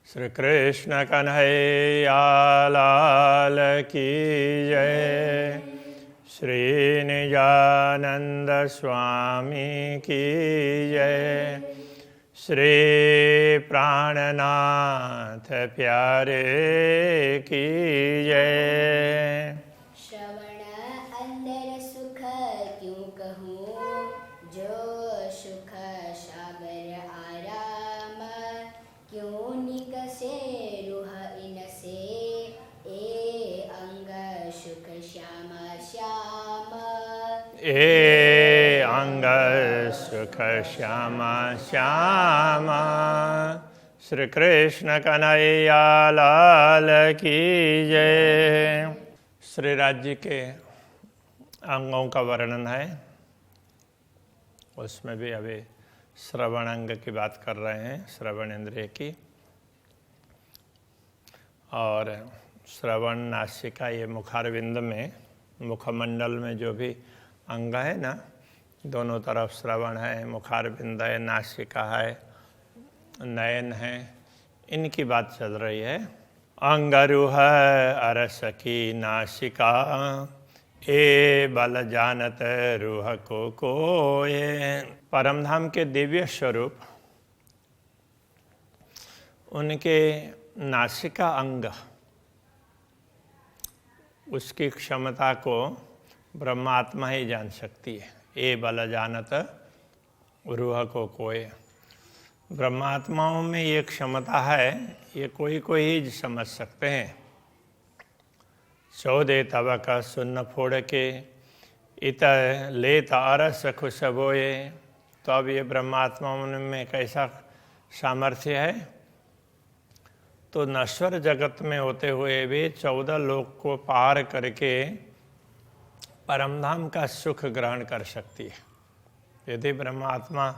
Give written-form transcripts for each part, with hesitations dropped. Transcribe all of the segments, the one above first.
श्री कृष्ण कन्हैया लाल की जय। श्री निजानंद स्वामी की जय। श्री प्राणनाथ प्यारे की जय। श्रवण अंदर सुख क्यों कहूँ, जो सुख सागर आराम। क्यों निकसे रूह इनसे, ए अंग सुख श्याम श्याम। ए अंग सुख श्याम श्याम। श्री कृष्ण कन्हैया लाल की जय। श्री राज्य के अंगों का वर्णन है, उसमें भी अभी श्रवण अंग की बात कर रहे हैं, श्रवण इंद्रिय की। और श्रवण नासिका, ये मुखारविंद में, मुखमंडल में जो भी अंग है ना, दोनों तरफ श्रवण है, मुखारविंद है, नासिका है, नयन है, इनकी बात चल रही है। अंगरूह अरस की नासिका, ए बल जानत रूह को कोये। परमधाम के दिव्य स्वरूप, उनके नासिका अंग, उसकी क्षमता को ब्रह्मात्मा ही जान सकती है। ए बल जानत रूह को कोये। ब्रह्मात्माओं में ये क्षमता है, ये कोई ही समझ सकते हैं। चौदे तब का सुन्न फोड़ के, इत लेत अरस खुशबोए। तो अब ये ब्रह्मात्माओं में कैसा सामर्थ्य है, तो नश्वर जगत में होते हुए भी 14 लोक को पार करके परमधाम का सुख ग्रहण कर सकती है। यदि ब्रह्मात्मा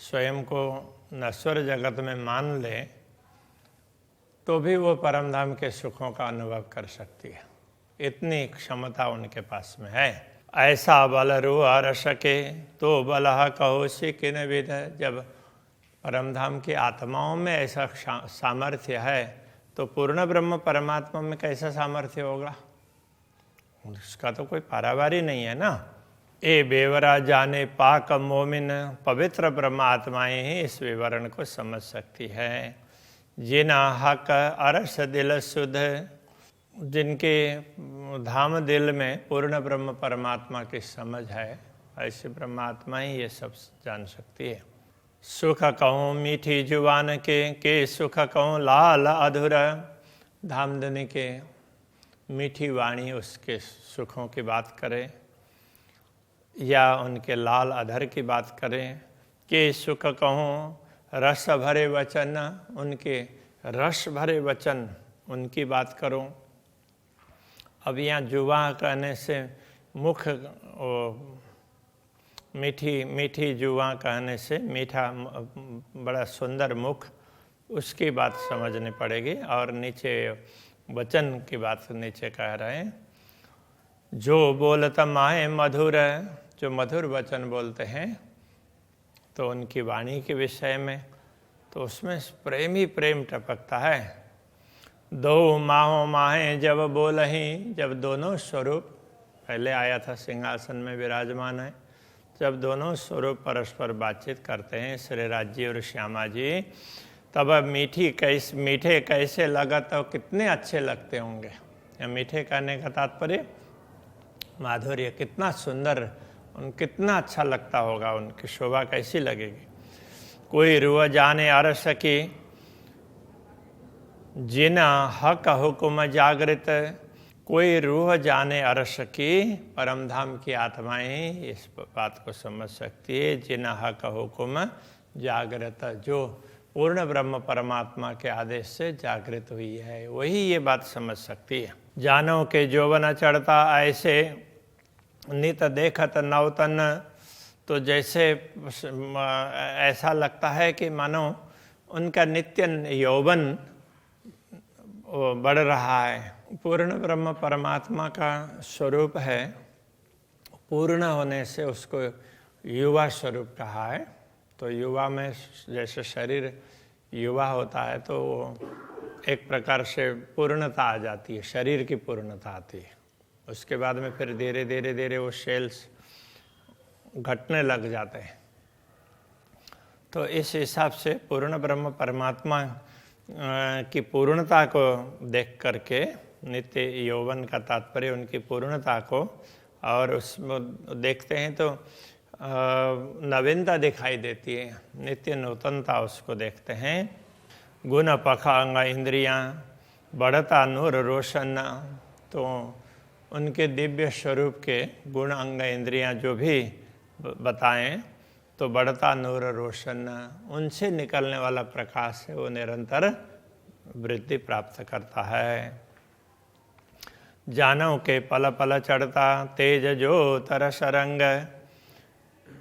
स्वयं को नश्वर जगत में मान ले, तो भी वो परमधाम के सुखों का अनुभव कर सकती है। इतनी क्षमता उनके पास में है। ऐसा बल रू अरस के, तो बलह कहो से किन विध। जब परमधाम की आत्माओं में ऐसा सामर्थ्य है, तो पूर्ण ब्रह्म परमात्मा में कैसा सामर्थ्य होगा? उसका तो कोई पारावारी नहीं है ना। ए बेवरा जाने पाक मोमिन, पवित्र ब्रह्मात्माएं ही इस विवरण को समझ सकती है। जिना हक अरस दिल सुध, जिनके धाम दिल में पूर्ण ब्रह्म परमात्मा की समझ है, ऐसे ब्रह्मात्मा ही ये सब जान सकती है। सुख कहूँ मीठी जुबान के सुख कहूँ लाल अधूर। धामधनी के मीठी वाणी उसके सुखों की बात करें, या उनके लाल अधर की बात करें। के सुख कहूँ रस भरे वचन, उनके रस भरे वचन, उनकी बात करूं। अब यहाँ जुबां कहने से मुख, मीठी जुबां कहने से मीठा, बड़ा सुंदर मुख, उसकी बात समझनी पड़ेगी। और नीचे वचन की बात नीचे कह रहे हैं, जो बोलत माहे मधुर, जो मधुर वचन बोलते हैं, तो उनकी वाणी के विषय में तो उसमें प्रेम ही प्रेम टपकता है। दो माहों माहे जब बोलहीं, जब दोनों स्वरूप, पहले आया था सिंहासन में विराजमान है, जब दोनों स्वरूप परस्पर बातचीत करते हैं, श्री राज्य और श्यामा जी, तब मीठे कैसे लगा, तो कितने अच्छे लगते होंगे। या मीठे कहने का तात्पर्य माधुर्य, कितना सुंदर, कितना अच्छा लगता होगा, उनकी शोभा कैसी लगेगी। कोई रूह जाने अरस की, जिना हक हुक्म जागृत। कोई रूह जाने अरस की, परमधाम की आत्माएं इस बात को समझ सकती है। जिना हक हुक्म जागृत, जो पूर्ण ब्रह्म परमात्मा के आदेश से जागृत हुई है, वही ये बात समझ सकती है। जानो के जोवन चढ़ता ऐसे, नित देखत नवतन। तो जैसे ऐसा लगता है कि मानो उनका नित्य यौवन बढ़ रहा है। पूर्ण ब्रह्म परमात्मा का स्वरूप है, पूर्ण होने से उसको युवा स्वरूप कहा है। तो युवा में जैसे शरीर युवा होता है, तो एक प्रकार से पूर्णता आ जाती है, शरीर की पूर्णता आती है। उसके बाद में फिर धीरे धीरे धीरे वो सेल्स घटने लग जाते हैं। तो इस हिसाब से पूर्ण ब्रह्म परमात्मा की पूर्णता को देख करके, नित्य यौवन का तात्पर्य उनकी पूर्णता को, और उसमें देखते हैं तो नवीनता दिखाई देती है, नित्य नूतनता उसको देखते हैं। गुण पखांग इंद्रियां बढ़ता नूर रोशन, तो उनके दिव्य स्वरूप के गुण अंग इंद्रियां जो भी बताएं तो बढ़ता नूर रोशन, उनसे निकलने वाला प्रकाश है वो निरंतर वृद्धि प्राप्त करता है। जानव के पल पल चढ़ता तेज जो तरस रंग,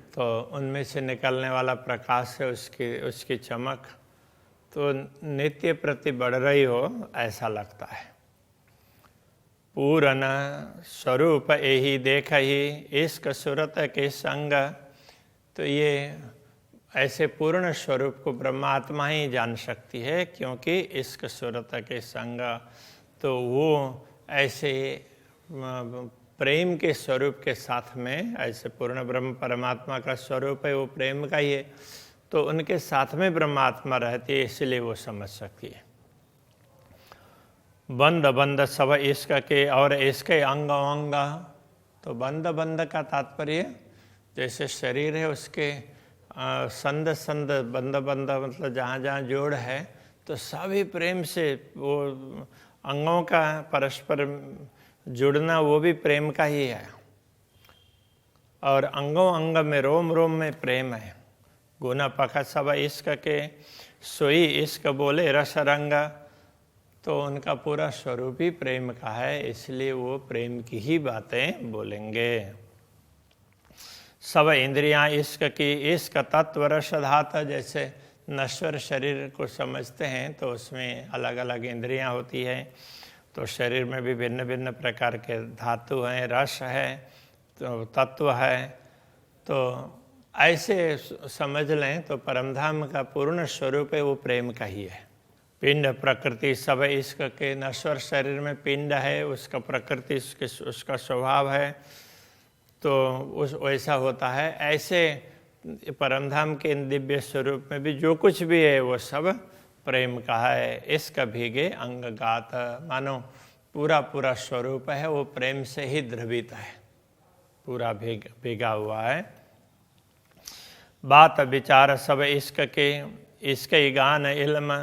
तो उनमें से निकलने वाला प्रकाश है उसकी चमक तो नित्य प्रति बढ़ रही हो ऐसा लगता है। पूरन स्वरूप यही देख ही इश्क सूरत के संग, तो ये ऐसे पूर्ण स्वरूप को ब्रह्मात्मा ही जान सकती है, क्योंकि इश्क सूरत के संग, तो वो ऐसे प्रेम के स्वरूप के साथ में, ऐसे पूर्ण ब्रह्म परमात्मा का स्वरूप है वो प्रेम का ही है, तो उनके साथ में ब्रह्मात्मा रहती है, इसलिए वो समझ सकती है। बंद बंद सब इश्क के और इसके अंग अंग, तो बंद बंद का तात्पर्य जैसे शरीर है उसके संद संद, बंद बंद मतलब जहाँ जहाँ जोड़ है, तो सभी प्रेम से वो अंगों का परस्पर जुड़ना वो भी प्रेम का ही है, और अंगों अंग में रोम रोम में प्रेम है। गुना पखा सब इश्क के सोई इश्क बोले रस रंग, तो उनका पूरा स्वरूप ही प्रेम का है, इसलिए वो प्रेम की ही बातें बोलेंगे। सब इंद्रियां इश्क की, इश्क तत्व रस धाता, जैसे नश्वर शरीर को समझते हैं तो उसमें अलग अलग इंद्रियां होती हैं, तो शरीर में भी भिन्न भिन्न प्रकार के धातु हैं, रस है, तो तत्व है, तो ऐसे समझ लें तो परमधाम का पूर्ण स्वरूप है वो प्रेम का ही है। पिंड प्रकृति सब इश्क के, नश्वर शरीर में पिंड है, उसका प्रकृति उसका स्वभाव है, तो उस वैसा होता है। ऐसे परमधाम के दिव्य स्वरूप में भी जो कुछ भी है वो सब प्रेम का है। इसका भीगे अंग गात, मानो पूरा पूरा स्वरूप है वो प्रेम से ही द्रवित है, पूरा भीगा हुआ है। बात विचार सब इश्क के, इसके गान इल्म,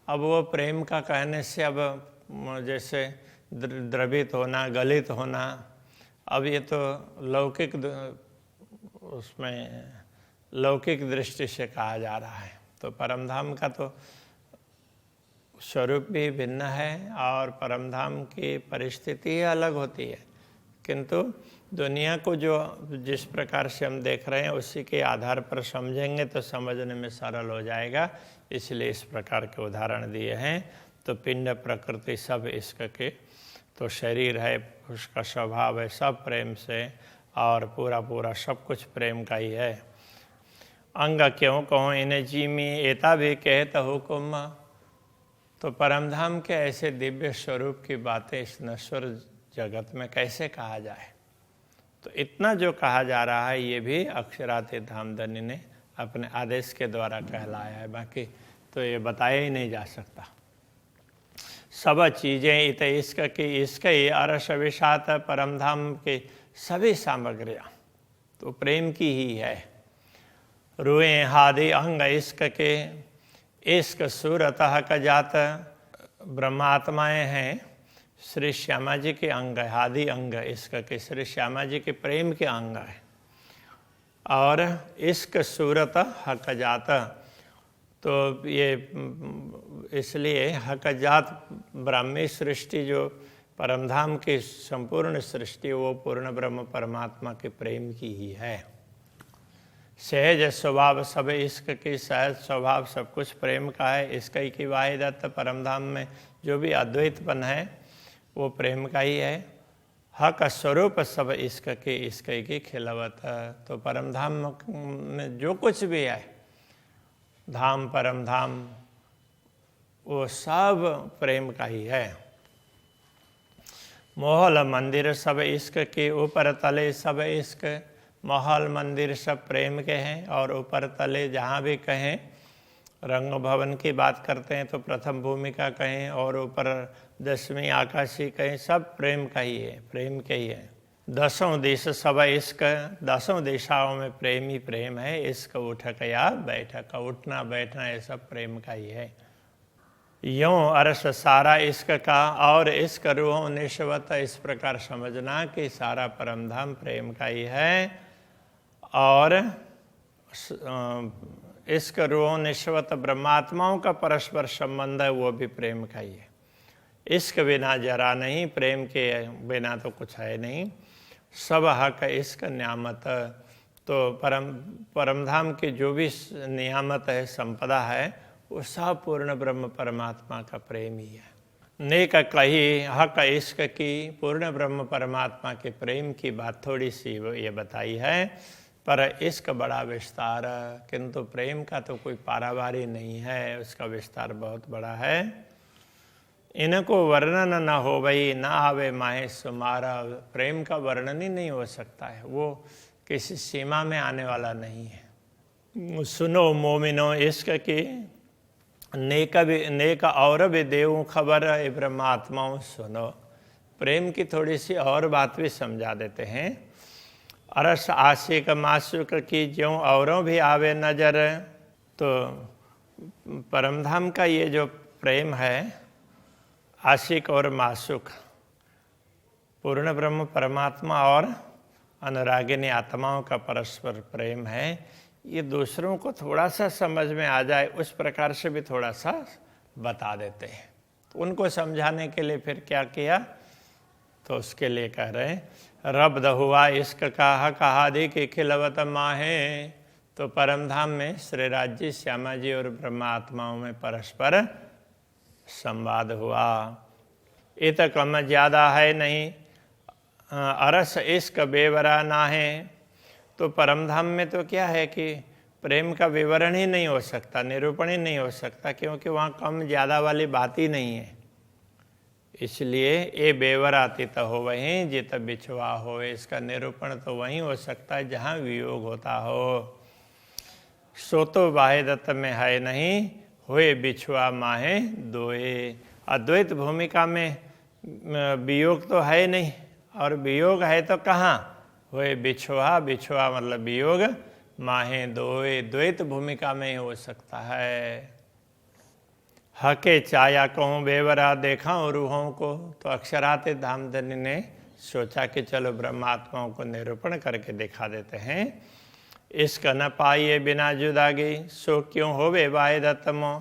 अब वो प्रेम का कहने से अब जैसे द्रवित होना, गलित होना, अब ये तो लौकिक उसमें लौकिक दृष्टि से कहा जा रहा है, तो परमधाम का तो स्वरूप भी भिन्न है और परमधाम की परिस्थिति अलग होती है, किंतु दुनिया को जो जिस प्रकार से हम देख रहे हैं उसी के आधार पर समझेंगे तो समझने में सरल हो जाएगा, इसलिए इस प्रकार के उदाहरण दिए हैं। तो पिंड प्रकृति सब इश्क के, तो शरीर है उसका स्वभाव है सब प्रेम से, और पूरा पूरा सब कुछ प्रेम का ही है। अंग क्यों कहो इन्हें जीमी एता भी कहत हुकुम, तो परमधाम के ऐसे दिव्य स्वरूप की बातें इस नश्वर जगत में कैसे कहा जाए, तो इतना जो कहा जा रहा है ये भी अक्षरातीत धामधनी ने अपने आदेश के द्वारा कहलाया है, बाकी तो ये बताया ही नहीं जा सकता। सब चीज़ें इत इश्क की, इश्क ही अरस विषात, परमधाम की सभी सामग्रियाँ तो प्रेम की ही है। रुए हादि अंग इश्क के, इश्क सूरत हक जात, ब्रह्मात्माएँ हैं श्री श्यामा जी के अंग है, हादि अंग इश्क के श्री श्यामा जी के प्रेम के अंग है। और इश्क सूरत हक जात, तो ये इसलिए हक जात ब्राह्मी सृष्टि जो परमधाम की संपूर्ण सृष्टि वो पूर्ण ब्रह्म परमात्मा के प्रेम की ही है। सहज स्वभाव सब इश्क की, सहज स्वभाव सब कुछ प्रेम का है। इसका ही की वाहिदत परमधाम में जो भी अद्वैतपन है वो प्रेम का ही है। हक स्वरूप सब इश्क के, इश्क की खिलवत, तो परमधाम में जो कुछ भी है धाम परमधाम वो सब प्रेम का ही है। महल मंदिर सब इश्क के, ऊपर तले सब इश्क। महल मंदिर सब प्रेम के हैं, और ऊपर तले जहाँ भी कहें, रंग भवन की बात करते हैं तो प्रथम भूमिका कहें, और ऊपर 10वीं आकाशी कहें, सब प्रेम का ही है, प्रेम के ही है। 10 दिश सब इश्क, 10 दिशाओं में प्रेम ही प्रेम है। इश्क उठक या बैठक, उठना बैठना ये सब प्रेम का ही है। यों अर्श सारा इश्क का, और इश्क रूहों निश्वत, इस प्रकार समझना कि सारा परमधाम प्रेम का ही है, और इश्क रूहों निश्वत ब्रह्मात्माओं का परस्पर संबंध है, वो भी प्रेम का ही है। इश्क बिना जरा नहीं, प्रेम के बिना तो कुछ है नहीं। सब हक इश्क नियामत, तो परमधाम की जो भी नियामत है, संपदा है, वो सब पूर्ण ब्रह्म परमात्मा का प्रेम ही है। नेक कही हक इश्क की, पूर्ण ब्रह्म परमात्मा के प्रेम की बात थोड़ी सी ये बताई है, पर इश्क बड़ा विस्तार, किंतु प्रेम का तो कोई पारावारी नहीं है, उसका विस्तार बहुत बड़ा है। इनको वर्णन न हो भई, ना आवे माहे सुमारा, प्रेम का वर्णन ही नहीं हो सकता है, वो किसी सीमा में आने वाला नहीं है। सुनो मोमिनो इश्क की, नेक और भी देव खबर, ब्रह्मात्माओं सुनो। प्रेम की थोड़ी सी और बात भी समझा देते हैं। अरस आशिक माशुक की, ज्यों औरों भी आवे नजर, तो परमधाम का ये जो प्रेम है, आशिक और माशुक, पूर्ण ब्रह्म परमात्मा और अनुरागिनी आत्माओं का परस्पर प्रेम है, ये दूसरों को थोड़ा सा समझ में आ जाए उस प्रकार से भी थोड़ा सा बता देते हैं। तो उनको समझाने के लिए फिर क्या किया, तो उसके लिए कह रहे हैं, रब्द हुआ इश्क का हक हादि की खिलवत माहे। तो परमधाम में श्री राज्य श्यामा जी और ब्रह्मा आत्माओं में परस्पर संवाद हुआ। इत कम ज्यादा है नहीं, अरस इश्क बेवरा ना है। तो परमधाम में तो क्या है कि प्रेम का विवरण ही नहीं हो सकता, निरूपण ही नहीं हो सकता, क्योंकि वहाँ कम ज़्यादा वाली बात ही नहीं है। इसलिए ये बेवरातीत हो वहीं जित बिछुआ हो, इसका निरूपण तो वहीं हो सकता है जहाँ वियोग होता हो। सो तो वाहिदत में है नहीं, हुए बिछुआ माहे दोए। अद्वैत भूमिका में वियोग तो है नहीं, और वियोग है तो कहाँ, हुए बिछुआ, बिछुआ मतलब वियोग, माहे दोए, द्वैत भूमिका में ही हो सकता है। हके चाया कहूँ बेवरा देखा रूहों को, तो अक्षराते धामधनी ने सोचा कि चलो ब्रह्मात्माओं को निरूपण करके दिखा देते हैं। इश्क न पाइए बिना जुदागी, सो क्यों होवे वाहिदतमो।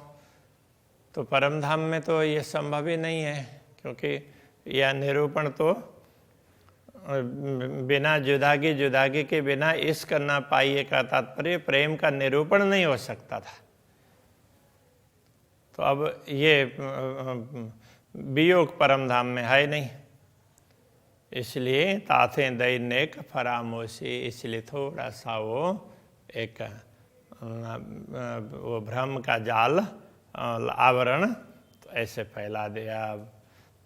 तो परमधाम में तो ये संभव ही नहीं है, क्योंकि यह निरूपण तो बिना जुदागी के बिना इश्क न पाइए का तात्पर्य प्रेम का निरूपण नहीं हो सकता था। तो अब ये वियोग परमधाम में है नहीं, इसलिए ताथे दई नेक फरामोशी, इसलिए थोड़ा सा वो एक वो भ्रम का जाल आवरण तो ऐसे फैला दिया,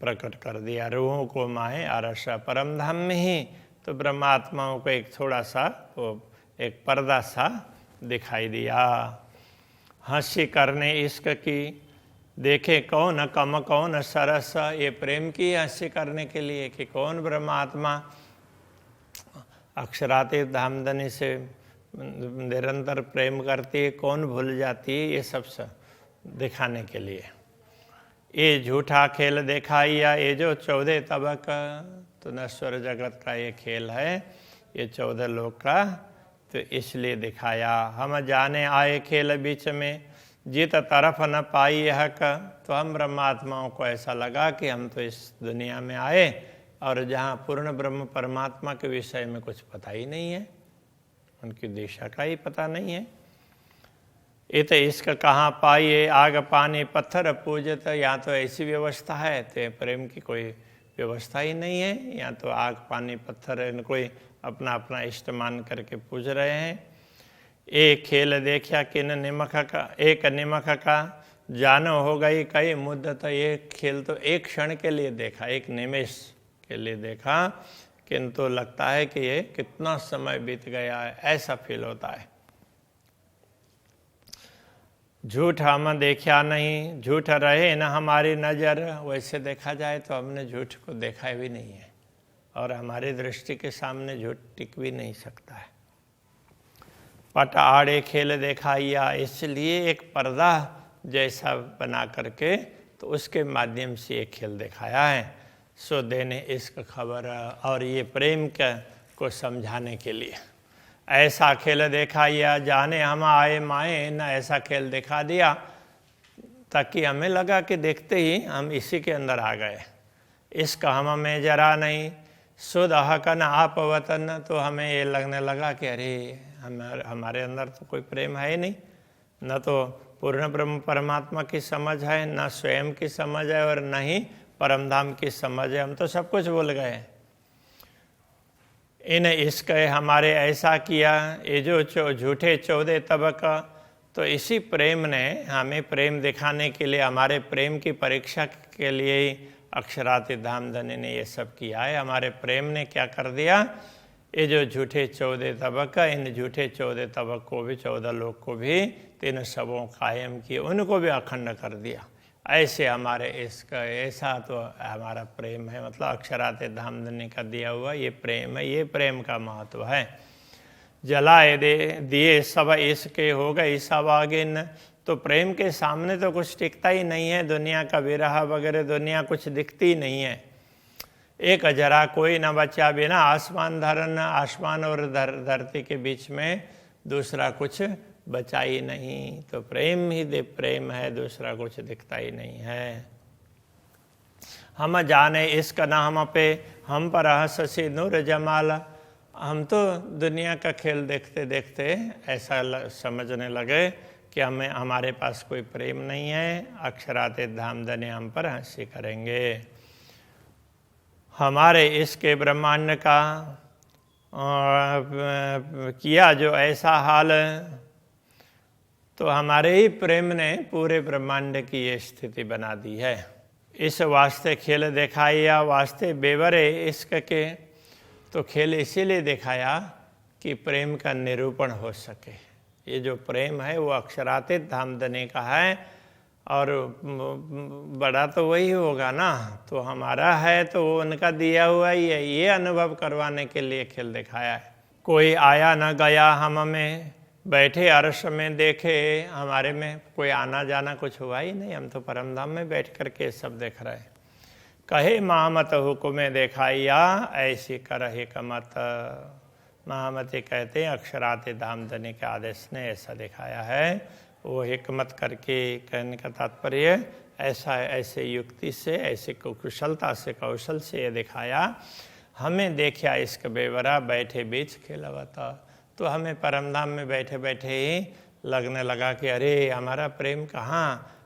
प्रकट कर दिया। रूहों को माहे अरस, परमधाम में ही तो ब्रह्मात्माओं को एक थोड़ा सा वो एक पर्दा सा दिखाई दिया। हंसी करने इश्क की, देखे कौन कम कौन सरस, ये प्रेम की हंसी करने के लिए कि कौन ब्रह्मात्मा अक्षरातीत धामधनी से निरंतर प्रेम करती है, कौन भूल जाती है, ये सब दिखाने के लिए। ये झूठा खेल दिखाइया, ये जो 14 तबक, तो नश्वर जगत का ये खेल है, ये 14 लोक का, तो इसलिए दिखाया। हम जाने आए खेल बीच में, जित तरफ न पाई हक। तो हम ब्रह्मात्माओं को ऐसा लगा कि हम तो इस दुनिया में आए और जहाँ पूर्ण ब्रह्म परमात्मा के विषय में कुछ पता ही नहीं है, उनकी दिशा का ही पता नहीं है। इत इश्क कहाँ पाइए, आग पानी पत्थर पूजत। यहाँ तो ऐसी व्यवस्था है, तो प्रेम की कोई व्यवस्था ही नहीं है। यहाँ तो आग पानी पत्थर इनको ही अपना अपना इष्ट मान करके पूज रहे हैं। एक खेल देखा किन निमख का, एक निमख का जानो हो गई कई मुद्दत, ये खेल तो एक क्षण के लिए देखा, एक निमेष के लिए देखा, किंतु लगता है कि ये कितना समय बीत गया है, ऐसा फील होता है। झूठ हम देखा नहीं, झूठ रहे न हमारी नज़र, वैसे देखा जाए तो हमने झूठ को देखा भी नहीं है और हमारी दृष्टि के सामने झूठ टिक भी नहीं सकता है। पट आड़े खेल दिखाया, इसलिए एक पर्दा जैसा बना करके तो उसके माध्यम से ये खेल दिखाया है। सो देने इश्क खबर, और ये प्रेम को समझाने के लिए ऐसा खेल दिखाया, जाने हम आए माए न, ऐसा खेल दिखा दिया ताकि हमें लगा कि देखते ही हम इसी के अंदर आ गए। इश्क हम में जरा नहीं, शुद्ध हकन आप वतन, तो हमें ये लगने लगा कि अरे हमारे अंदर तो कोई प्रेम है ही नहीं, न तो पूर्ण ब्रह्म परमात्मा की समझ है, न स्वयं की समझ है और न ही परमधाम की समझ है, हम तो सब कुछ भूल गए। इन इश्क हमारे ऐसा किया, ये जो झूठे 14 तबका, तो इसी प्रेम ने हमें प्रेम दिखाने के लिए, हमारे प्रेम की परीक्षा के लिए ही अक्षराति धामधनी ने ये सब किया है। हमारे प्रेम ने क्या कर दिया, ये जो झूठे 14 तबका, इन झूठे 14 तबक को भी, 14 लोग को भी, 3 सबों कायम किए, उनको भी अखंड कर दिया। ऐसे हमारे इसका ऐसा तो हमारा प्रेम है, मतलब अक्षराते धामधनी का दिया हुआ ये प्रेम है, ये प्रेम का महत्व है। जलाए दिए सब इसके हो गई सब आगिन, तो प्रेम के सामने तो कुछ टिकता ही नहीं है, दुनिया का विरह वगैरह दुनिया कुछ दिखती ही नहीं है। एक जरा कोई न बचा, बिना आसमान धरन, आसमान और धरती के बीच में दूसरा कुछ बचा ही नहीं, तो प्रेम ही प्रेम है, दूसरा कुछ दिखता ही नहीं है। हम जाने इसका न हम पे, हम पर हंसी नूर जमाल, हम तो दुनिया का खेल देखते देखते ऐसा समझने लगे कि हमें हमारे पास कोई प्रेम नहीं है, अक्षराते धामधनी हम पर हंसी करेंगे। हमारे इसके ब्रह्मांड का किया जो ऐसा हाल, तो हमारे ही प्रेम ने पूरे ब्रह्मांड की ये स्थिति बना दी है। इस वास्ते खेल दिखाया, वास्ते बेवरे इश्क के, तो खेल इसीलिए दिखाया कि प्रेम का निरूपण हो सके। ये जो प्रेम है वो अक्षरातीत धामधनी का है और बड़ा तो वही होगा ना, तो हमारा है तो वो उनका दिया हुआ ही है, ये अनुभव करवाने के लिए खेल दिखाया है। कोई आया न गया हम में, बैठे अर्श में देखे, हमारे में कोई आना जाना कुछ हुआ ही नहीं, हम तो परमधाम में बैठ करके सब देख रहे हैं। कहे महामत हुक्म दिखाइया, ऐसी कर हिकमत, महामती कहते हैं अक्षराते धामधनी के आदेश ने ऐसा दिखाया है। वो हिकमत करके कहने का तात्पर्य ऐसा ऐसे युक्ति से, ऐसे कुशलता से, कौशल से ये दिखाया। हमें देखा इसका बेवरा, बैठे बीच खिलवता, तो हमें परमधाम में बैठे बैठे ही लगने लगा कि अरे हमारा प्रेम कहाँ,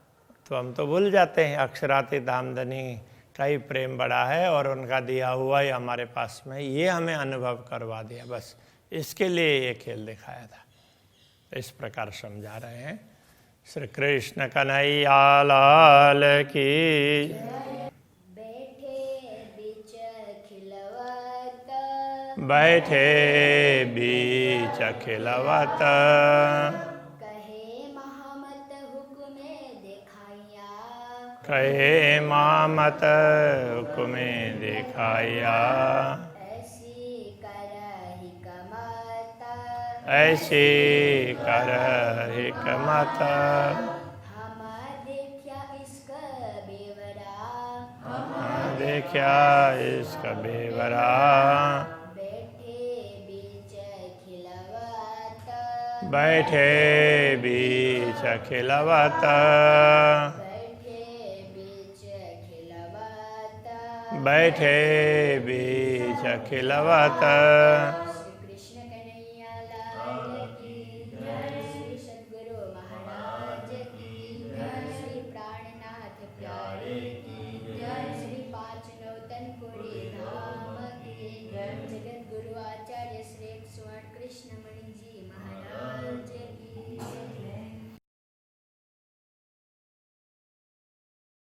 तो हम तो भूल जाते हैं अक्षराती धामधनी का ही प्रेम बड़ा है और उनका दिया हुआ ही हमारे पास में, ये हमें अनुभव करवा दिया, बस इसके लिए ये खेल दिखाया था। इस प्रकार समझा रहे हैं। श्री कृष्ण कन्हैया लाल की। बैठे बीच खिलवत, कहे महामत हुक्मे दिखाया, कहे महामत हुक्मे दिखाया, ऐसी कर हिकमत, ऐसी कर हिकमत, हम देखा इसका बेवरा, हम देखा इसका बेवरा, बैठे बीच खिलवत, बैठे बीच खिलवत,